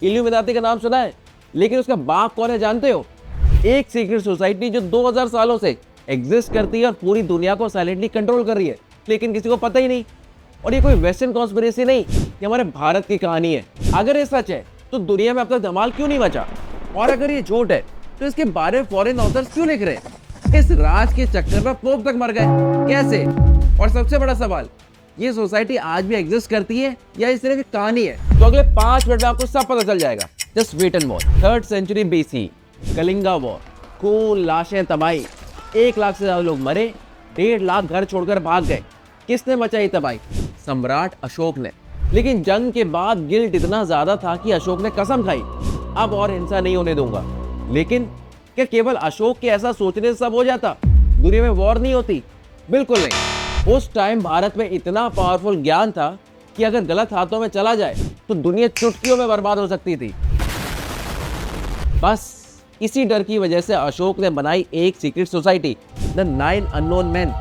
Illuminati का नाम सुना है, लेकिन उसका बाप कौन है जानते हो? एक सीक्रेट सोसाइटी जो 2000 सालों से एग्जिस्ट करती है और पूरी दुनिया को साइलेंटली कंट्रोल कर रही है, लेकिन किसी को पता ही नहीं। और ये कोई वेस्टर्न कॉन्स्पिरेसी नहीं, ये हमारे भारत की कहानी है। अगर ये सच है तो दुनिया में अब तक धमाल क्यों नहीं मचा? और अगर ये झूठ है तो इसके बारे में फॉरेन ऑथर्स क्यों लिख रहे हैं? इस राज के चक्कर में पोप तक मर गए, कैसे? और सबसे बड़ा सवाल, ये सोसाइटी आज भी एग्जिस्ट करती है या इस तरह की कहानी है? तो अगले 5 मिनट में आपको सब पता चल जाएगा। Just wait and watch. 3rd century BC, Kalinga war, खून, लाशें, तबाही, 1 लाख से ज्यादा लोग मरे, 1.5 लाख घर छोड़कर भाग गए। किसने मचाई तबाही? सम्राट अशोक ने। लेकिन जंग के बाद गिल्ट इतना ज्यादा था कि अशोक ने कसम खाई, अब और हिंसा नहीं होने दूंगा। लेकिन क्या केवल अशोक के ऐसा सोचने से सब हो जाता? दुनिया में वॉर नहीं होती? बिल्कुल नहीं। उस टाइम भारत में इतना पावरफुल ज्ञान था कि अगर गलत हाथों में चला जाए तो दुनिया चुटकियों में बर्बाद हो सकती थी। बस इसी डर की वजह से अशोक ने बनाई एक secret society, the 9 unknown man.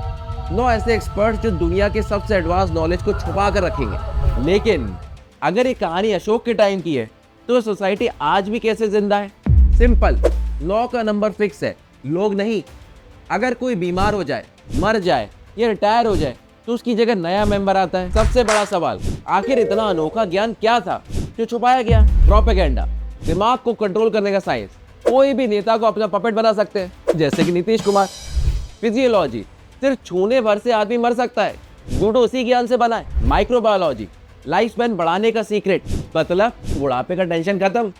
9 ऐसे एक्सपर्ट जो दुनिया के सबसे एडवांस नॉलेज को छुपा कर रखेंगे। लेकिन अगर ये कहानी अशोक के टाइम की है तो सोसाइटी आज भी कैसे जिंदा है? सिंपल, 9 का नंबर फिक्स है, लोग नहीं। अगर कोई बीमार हो जाए, मर जाए या रिटायर हो जाए तो उसकी जगह नया मेंबर आता है। सबसे बड़ा सवाल, आखिर इतना अनोखा ज्ञान क्या था जो छुपाया गया? प्रोपेगेंडा, दिमाग को कंट्रोल करने का साइंस। कोई भी नेता को अपना पपेट बना सकते हैं, जैसे कि नीतीश कुमार। फिजियोलॉजी, सिर्फ छूने भर से आदमी मर सकता है, जूडो उसी ज्ञान से बना है। माइक्रोबायोलॉजी, लाइफ स्पैन बढ़ाने का सीक्रेट, मतलब बुढ़ापे का टेंशन खत्म।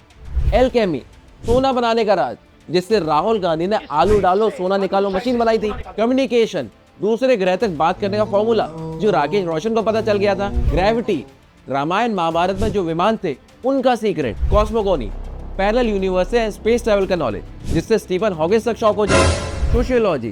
एल्केमी, सोना बनाने का राज, जिससे राहुल गांधी ने आलू डालो सोना निकालो मशीन बनाई थी। कम्युनिकेशन, दूसरे ग्रह तक बात करने का फॉर्मूला, जो राकेश रोशन को पता चल गया था। ग्रेविटी, रामायण महाभारत में जो विमान थे उनका सीक्रेट। कॉस्मोगोनी, पैरेलल यूनिवर्स से स्पेस ट्रैवल का नॉलेज, जिससे स्टीफन हॉकिंस तक शॉक हो जाए। सोशियोलॉजी,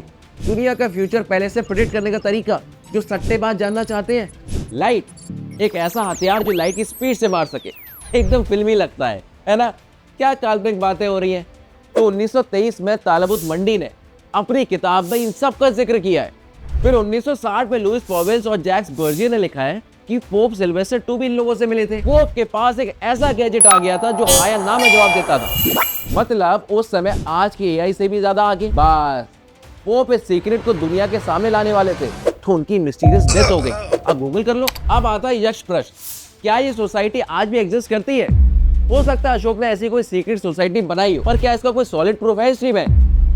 दुनिया का फ्यूचर पहले से प्रेडिक्ट करने का तरीका, जो सट्टेबाज जानना चाहते हैं। लाइट, एक ऐसा हथियार जो लाइट की स्पीड से मार सके। एकदम फिल्मी लगता है ना? क्या काल्पनिक बातें हो रही हैं। तो 1923 में तालबुत मंडी ने अपनी किताब में इन सब का जिक्र किया है। फिर 1960 में लुइस पॉवेल्स और जैक्स बर्जियर ने लिखा है कि पोप सिल्वेस्टर II भी इन लोगों से मिले थे। पोप के पास एक ऐसा गैजेट आ गया था जो हाँ या ना में जवाब देता था। मतलब उस समय आज की AI से भी ज्यादा आगे। बस पोप इस सीक्रेट को दुनिया के सामने लाने वाले थे तो उनकी मिस्टीरियस डेथ हो गई। अब गूगल कर लो। अब आता है यक्ष प्रश्न, क्या ये सोसाइटी आज भी एग्जिस्ट करती है? हो सकता है अशोक ने ऐसी कोई सीक्रेट सोसाइटी बनाई हो, पर क्या इसका कोई सॉलिड प्रूफ है हिस्ट्री में?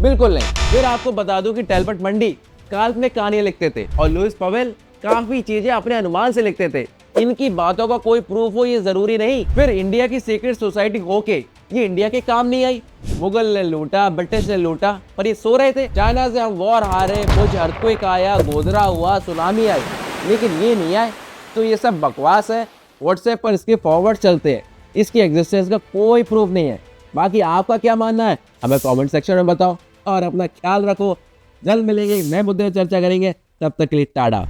बिल्कुल नहीं। फिर आपको बता दूं कि टैलबट मंडी काल्पनिक कहानियां लिखते थे और लुइस पवेल काफी चीजें अपने अनुमान से लिखते थे। इनकी बातों का कोई प्रूफ हो ये जरूरी नहीं। फिर इंडिया की सीक्रेट सोसाइटी होके ये इंडिया के काम नहीं आई। मुगल ने लूटा, ब्रिटिश ने लूटा, पर ये सो रहे थे। चाइना से हम वॉर हारे, कुछ अर्थक्वेक आया, गोदरा हुआ, सुनामी आई, लेकिन ये नहीं आए। तो ये सब बकवास है। व्हाट्सएप पर इसके फॉरवर्ड चलते हैं, इसकी एग्जिस्टेंस का कोई प्रूफ नहीं है। बाकी आपका क्या मानना है हमें कमेंट सेक्शन में बताओ और अपना ख्याल रखो। जल्द मिलेंगे, नए मुद्दे पर चर्चा करेंगे। तब तक के लिए टाटा।